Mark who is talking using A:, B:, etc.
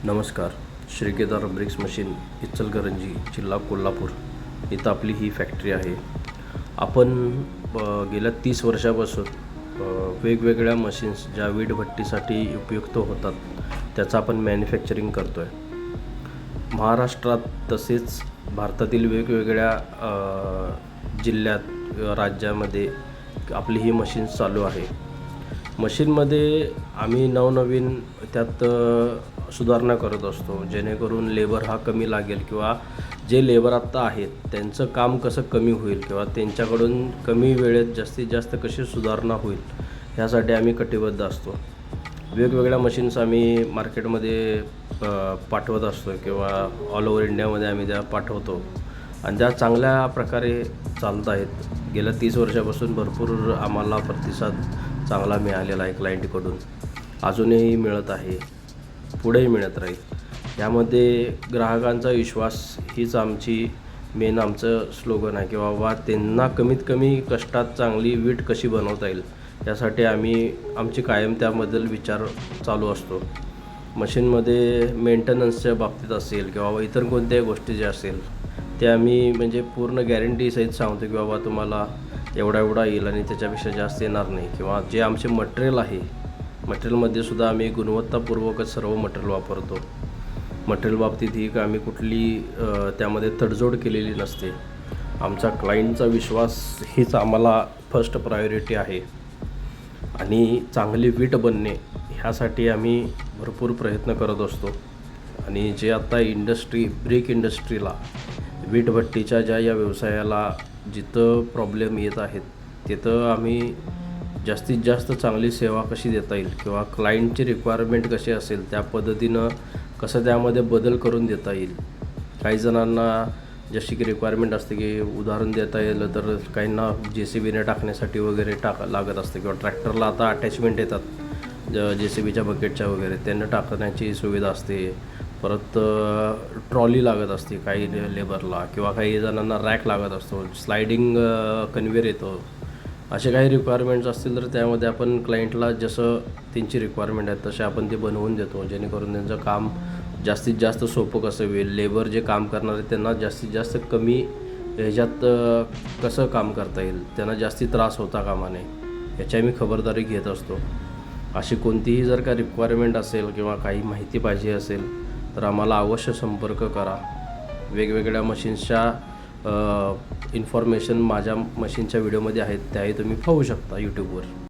A: नमस्कार. Shri Kedar BRICS machine, Ichalkaranji, जिल्हा कोल्हापूर इथं आपली ही फॅक्टरी आहे. आपण गेल्या 30 वर्षापासून वेगवेगळ्या मशीन्स ज्या वीटभट्टीसाठी उपयुक्त होतात त्याचं आपण मॅन्युफॅक्चरिंग करतो आहे. महाराष्ट्रात तसेच भारतातील वेगवेगळ्या जिल्ह्यात राज्यामध्ये आपली ही मशीन्स चालू आहे. मशीनमध्ये आम्ही नवनवीन त्यात सुधारणा करत असतो, जेणेकरून लेबर हा कमी लागेल किंवा जे लेबर आत्ता आहेत त्यांचं काम कसं कमी होईल किंवा त्यांच्याकडून कमी वेळेत जास्तीत जास्त कशी सुधारणा होईल ह्यासाठी आम्ही कटिबद्ध असतो. वेगवेगळ्या मशीन्स आम्ही मार्केटमध्ये पाठवत असतो किंवा ऑल ओव्हर इंडियामध्ये आम्ही त्या पाठवतो आणि त्या चांगल्या प्रकारे चालत आहेत. गेल्या 30 वर्षापासून भरपूर आम्हाला प्रतिसाद चांगला मिळालेला आहे क्लायंटकडून, अजूनही मिळत आहे, पुढेही मिळत राहील. यामध्ये ग्राहकांचा विश्वास हीच आमची आमचं स्लोगन आहे की बाबा त्यांना कमीत कमी कष्टात चांगली वीट कशी बनवता येईल यासाठी आमची कायम त्याबद्दल विचार चालू असतो. मशीनमध्ये मेंटेनन्सच्या बाबतीत असेल किंवा इतर कोणत्याही गोष्टी ज्या असेल ते आम्ही म्हणजे पूर्ण गॅरंटीसहित सांगतो की बाबा तुम्हाला एवढा येईल आणि त्याच्यापेक्षा जास्त येणार नाही. किंवा जे आमचे मटेरियल आहे, मटेरियलमध्ये सुद्धा आम्ही गुणवत्तापूर्वकच सर्व मटेरियल वापरतो. मटेरियल बाबतीत ही का आम्ही कुठली त्यामध्ये तडजोड केलेली नसते. आमचा क्लायंटचा विश्वास हीच आम्हाला फर्स्ट प्रायोरिटी आहे आणि चांगली वीट बनणे ह्यासाठी आम्ही भरपूर प्रयत्न करत असतो. आणि जे आत्ता ब्रिक इंडस्ट्रीला वीटभट्टीच्या या व्यवसायाला जिथं प्रॉब्लेम येत आहेत तिथं आम्ही जास्तीत जास्त चांगली सेवा कशी देता येईल किंवा क्लायंटची रिक्वायरमेंट कशी असेल त्या पद्धतीनं कसं त्यामध्ये बदल करून देता येईल. काही जणांना जशी की रिक्वायरमेंट असते की उदाहरण देता येईल तर काहींना JCBने टाकण्यासाठी वगैरे लागत असते किंवा ट्रॅक्टरला आता अटॅचमेंट येतात JCBच्या बकेटच्या वगैरे, त्यांना टाकण्याची सुविधा असते. परत ट्रॉली लागत असते काही लेबरला किंवा काही जणांना रॅक लागत असतो, स्लायडिंग कन्व्हेअर येतो. असे काही रिक्वायरमेंट्स असतील तर त्यामध्ये आपण क्लायंटला जसं त्यांची रिक्वायरमेंट आहे तसे आपण ते बनवून देतो, जेणेकरून त्यांचं काम जास्तीत जास्त सोपं कसं होईल. लेबर जे काम करणार आहे त्यांना जास्तीत जास्त कमी ह्याच्यात कसं काम करता येईल, त्यांना जास्ती त्रास होता कामा नये याची आम्ही खबरदारी घेत असतो. अशी कोणतीही जर का रिक्वायरमेंट असेल किंवा काही माहिती पाहिजे असेल तर आम्हाला अवश्य संपर्क करा. वेगवेगळ्या मशीन्सच्या इन्फॉर्मेशन माझ्या मशीनच्या व्हिडिओमध्ये आहेत, त्याही तुम्ही पाहू शकता यूट्यूबवर.